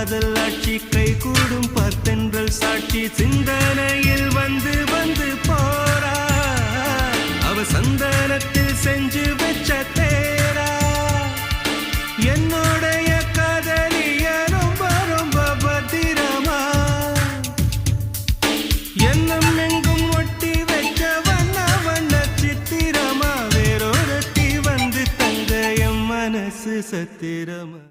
காதல் ஆட்சி கை கூடும் பார்த்தென்றல் சாட்சி சிந்தனையில் வந்து வந்து போறா அவ சந்தனத்தில் செஞ்சு வச்ச தேரா என்னுடைய காதலிய ரொம்ப ரொம்ப பத்திரமா எண்ணம் எங்கும் ஒட்டி வச்ச வண்ண வண்ண சித்திரமா வேறொருத்தி வந்து தங்க என் மனசு சத்திரமா